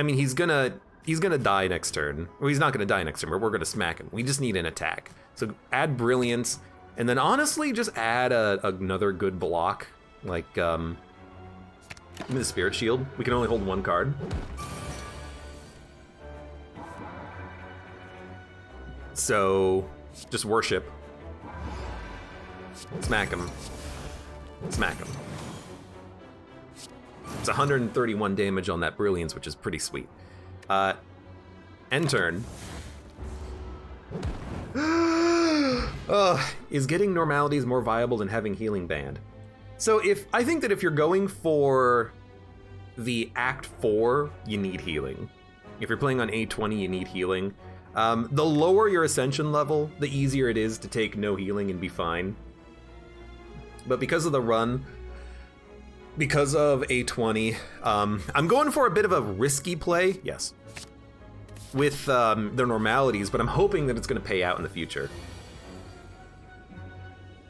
mean, he's gonna He's gonna die next turn. Well, he's not gonna die next turn, but we're gonna smack him. We just need an attack. So add Brilliance, and then honestly, just add another good block, like the Spirit Shield. We can only hold one card. So just worship. Smack him. Smack him. It's 131 damage on that Brilliance, which is pretty sweet. End turn. Is getting normalities more viable than having healing band? So I think that if you're going for the Act 4, you need healing. If you're playing on A20, you need healing. The lower your Ascension level, the easier it is to take no healing and be fine. But because of the run, because of A20, I'm going for a bit of a risky play, yes, with their normalities, but I'm hoping that it's going to pay out in the future.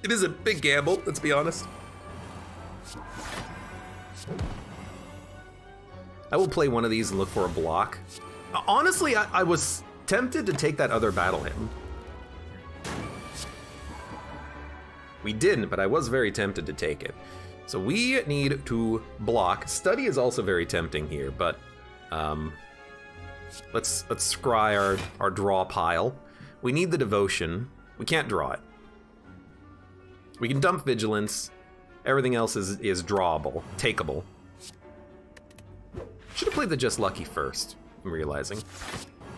It is a big gamble, let's be honest. I will play one of these and look for a block. Honestly, I was tempted to take that other battle hymn. We didn't, but I was very tempted to take it. So we need to block. Study is also very tempting here, but let's scry our draw pile. We need the Devotion. We can't draw it. We can dump Vigilance. Everything else is drawable, takeable. Should have played the Just Lucky first, I'm realizing.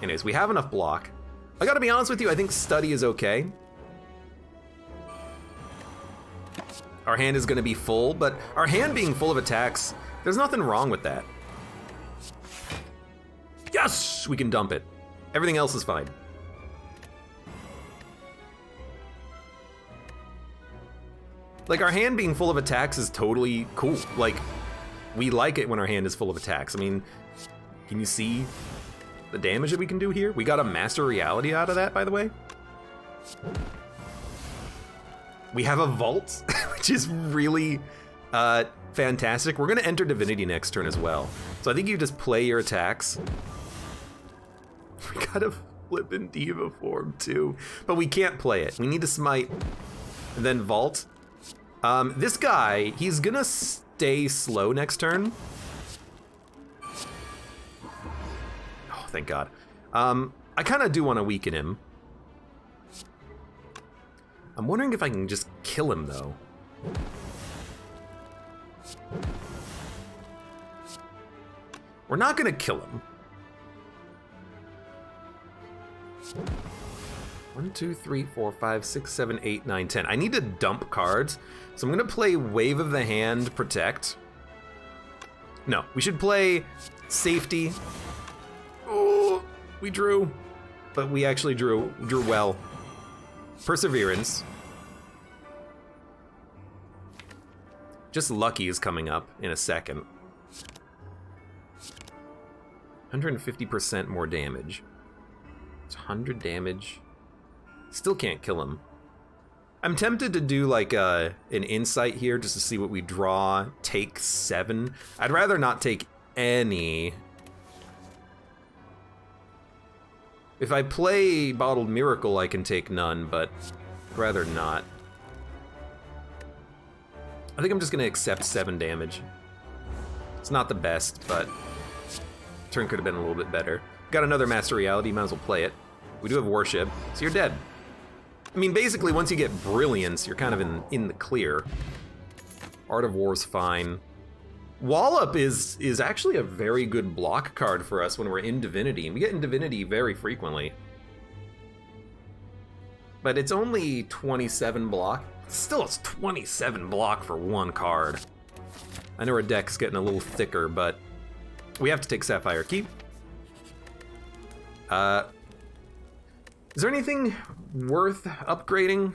Anyways, we have enough block. I gotta be honest with you, I think Study is okay. Our hand is gonna be full, but our hand being full of attacks, there's nothing wrong with that. Yes! We can dump it. Everything else is fine. Like, our hand being full of attacks is totally cool. Like, we like it when our hand is full of attacks. I mean, can you see the damage that we can do here? We got a Master Reality out of that, by the way. We have a Vault, which is really fantastic. We're gonna enter Divinity next turn as well. So I think you just play your attacks. We got a Flippin' Diva form too, but we can't play it. We need to Smite, and then Vault. This guy, he's gonna stay slow next turn. Oh, thank God. I kind of do want to weaken him. I'm wondering if I can just kill him, though. We're not gonna kill him. 1, 2, 3, 4, 5, 6, 7, 8, 9, 10. I need to dump cards, so I'm gonna play Wave of the Hand, Protect. No, we should play Safety. Oh, we drew, but we actually drew well. Perseverance. Just Lucky is coming up in a second. 150% more damage. It's 100 damage. Still can't kill him. I'm tempted to do like an insight here just to see what we draw. Take 7. I'd rather not take any. If I play Bottled Miracle, I can take none, but I'd rather not. I think I'm just gonna accept 7 damage. It's not the best, but turn could have been a little bit better. Got another Master Reality, might as well play it. We do have Worship, so you're dead. I mean, basically, once you get Brilliance, you're kind of in the clear. Art of War's fine. Wallop is actually a very good block card for us when we're in Divinity, and we get in Divinity very frequently. But it's only 27 block. Still, it's 27 block for one card. I know our deck's getting a little thicker, but we have to take Sapphire Keep. Is there anything worth upgrading?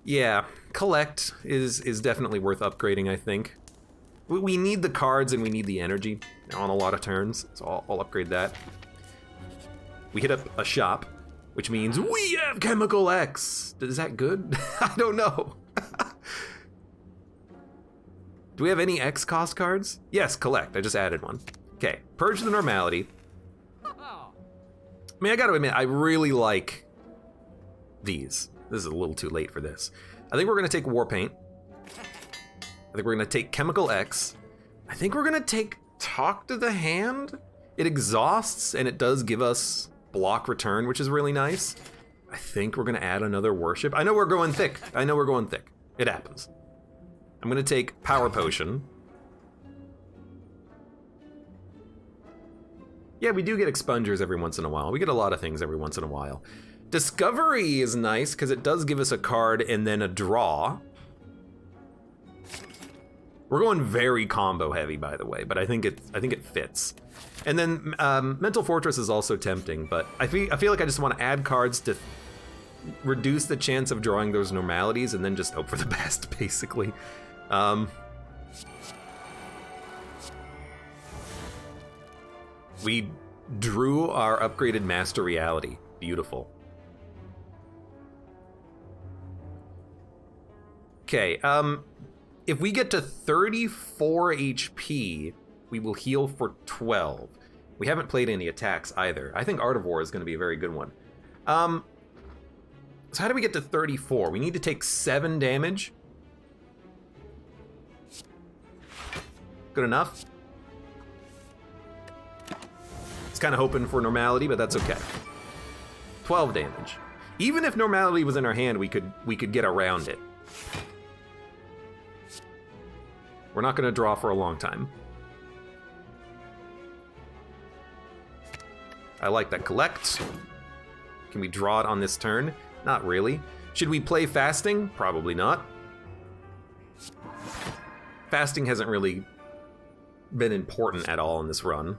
Yeah, Collect is definitely worth upgrading, I think. We need the cards and we need the energy on a lot of turns, so I'll upgrade that. We hit up a shop, which means we have Chemical X. Is that good? I don't know. Do we have any X cost cards? Yes, collect. I just added one. Okay, purge the normality. I mean, I gotta admit, I really like these. This is a little too late for this. I think we're gonna take War Paint. I think we're gonna take Chemical X. I think we're gonna take Talk to the Hand. It exhausts and it does give us block return, which is really nice. I think we're gonna add another Worship. I know we're going thick. I know we're going thick. It happens. I'm gonna take Power Potion. Yeah, we do get expungers every once in a while. We get a lot of things every once in a while. Discovery is nice because it does give us a card and then a draw. We're going very combo heavy, by the way, but I think it fits. And then Mental Fortress is also tempting, but I feel like I just want to add cards to reduce the chance of drawing those normalities and then just hope for the best, basically. We drew our upgraded Master Reality. Beautiful. Okay, if we get to 34 HP, we will heal for 12. We haven't played any attacks either. I think Art of War is going to be a very good one. So how do we get to 34? We need to take 7 damage. Good enough. It's kind of hoping for normality, but that's okay. 12 damage. Even if normality was in our hand, we could get around it. We're not going to draw for a long time. I like that. Collect. Can we draw it on this turn? Not really. Should we play Fasting? Probably not. Fasting hasn't really been important at all in this run.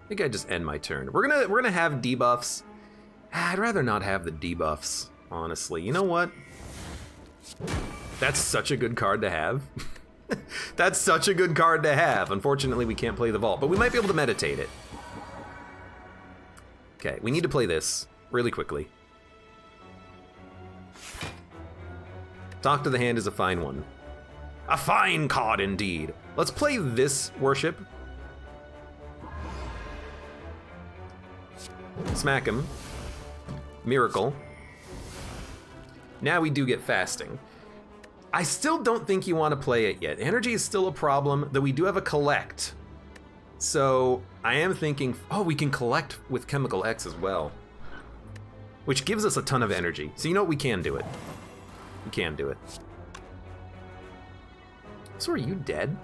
I think I just end my turn. We're gonna have debuffs. I'd rather not have the debuffs, honestly. You know what? That's such a good card to have. That's such a good card to have. Unfortunately, we can't play the Vault, but we might be able to meditate it. Okay, we need to play this really quickly. Talk to the Hand is a fine one. A fine card indeed. Let's play this Worship. Smack him. Miracle. Now we do get Fasting. I still don't think you want to play it yet. Energy is still a problem, though we do have a Collect. So I am thinking, oh, we can collect with Chemical X as well, which gives us a ton of energy. So you know what, we can do it. We can do it. So are you dead?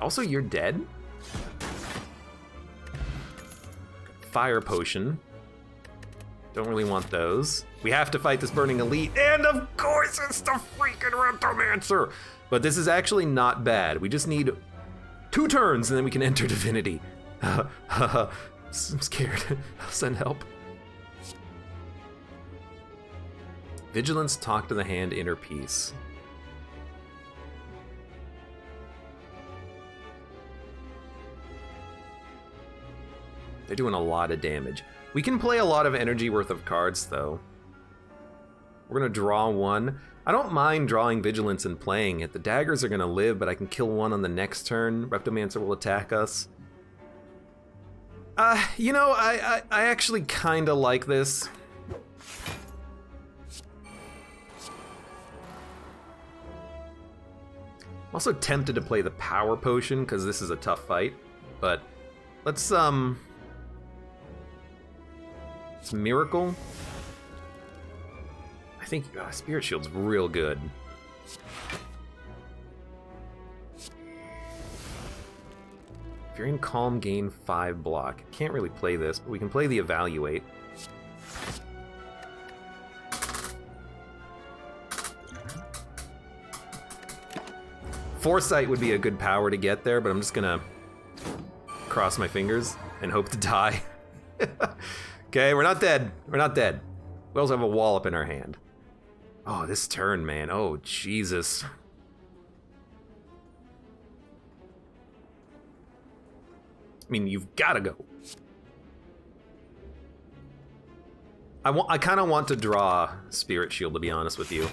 Also, you're dead? Fire Potion. Don't really want those. We have to fight this Burning Elite, and of course it's the freaking Reptomancer! But this is actually not bad. We just need 2 turns and then we can enter Divinity. I'm scared. I'll send help. Vigilance, Talk to the Hand, Inner Peace. They're doing a lot of damage. We can play a lot of energy worth of cards, though. We're gonna draw 1. I don't mind drawing Vigilance and playing it. The daggers are gonna live, but I can kill 1 on the next turn. Reptomancer will attack us. You know, I actually kinda like this. I'm also tempted to play the Power Potion, because this is a tough fight. But let's, it's Miracle. I think Spirit Shield's real good. If you're in Calm, gain 5 block. Can't really play this, but we can play the Evaluate. Foresight would be a good power to get there, but I'm just gonna cross my fingers and hope to die. Okay, we're not dead. We're not dead. We also have a Wallop in our hand. Oh, this turn, man. Oh, Jesus. I mean, you've got to go. I kind of want to draw Spirit Shield, to be honest with you.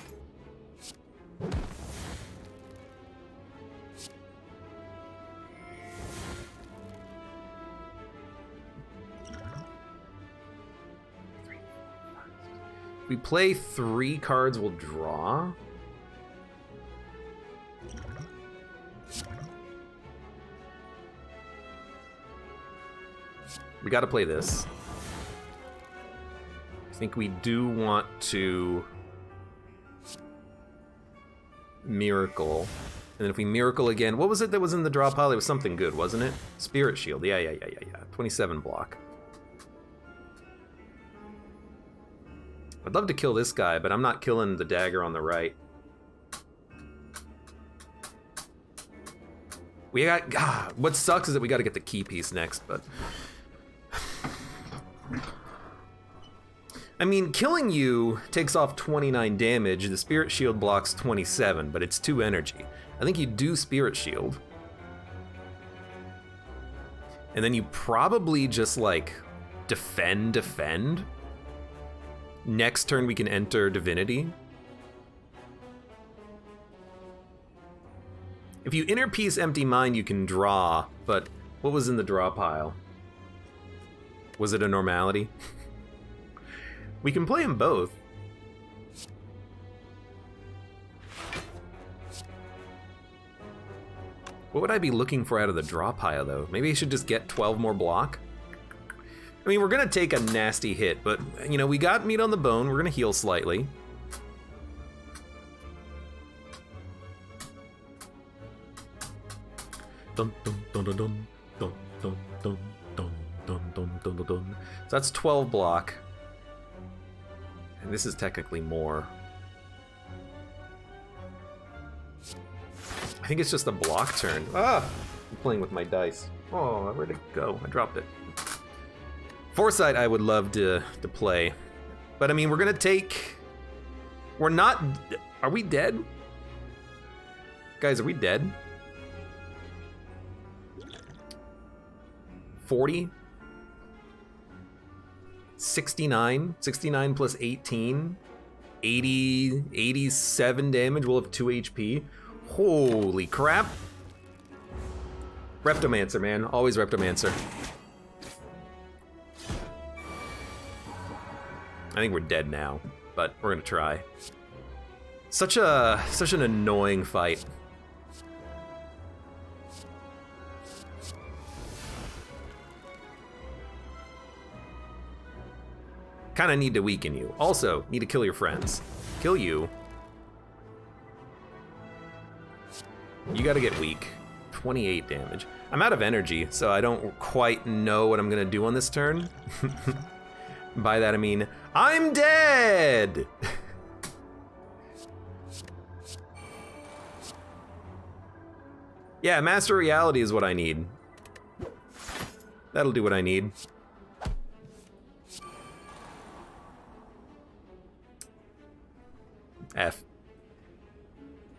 If we play 3 cards, we'll draw. We gotta play this. I think we do want to Miracle. And then if we Miracle again, what was it that was in the draw pile? It was something good, wasn't it? Spirit Shield, yeah. 27 block. I'd love to kill this guy, but I'm not killing the dagger on the right. We got, what sucks is that we gotta get the key piece next, but... I mean, killing you takes off 29 damage, the Spirit Shield blocks 27, but it's 2 energy. I think you do Spirit Shield. And then you probably just, like, defend. Next turn we can enter Divinity. If you Inner Peace Empty Mind, you can draw, but what was in the draw pile? Was it a normality? We can play them both. What would I be looking for out of the draw pile, though? Maybe I should just get 12 more block? I mean, we're gonna take a nasty hit, but, you know, we got meat on the bone. We're gonna heal slightly. Dun, dun, dun, dun, dun, dun, dun, dun, dun, dun, dun, dun, dun, dun. So that's 12 block. And this is technically more. I think it's just a block turn. Ah! I'm playing with my dice. Oh, where'd it go? I dropped it. Foresight I would love to play. But I mean, we're gonna take... We're not... Are we dead? Guys, are we dead? 40? 69 plus 18, 87 damage. We'll have 2 HP. Holy crap. Reptomancer, man. Always Reptomancer. I think we're dead now, but we're gonna try. Such an annoying fight. Kind of need to weaken you. Also, need to kill your friends. Kill you. You gotta get weak. 28 damage. I'm out of energy, so I don't quite know what I'm gonna do on this turn. By that I mean, I'm dead! Yeah, Master Reality is what I need. That'll do what I need.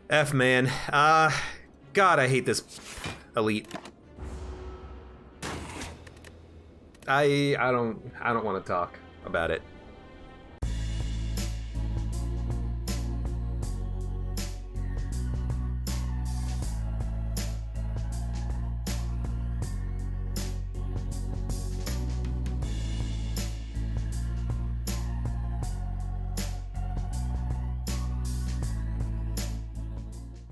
F, man. God, I hate this elite. I don't want to talk about it.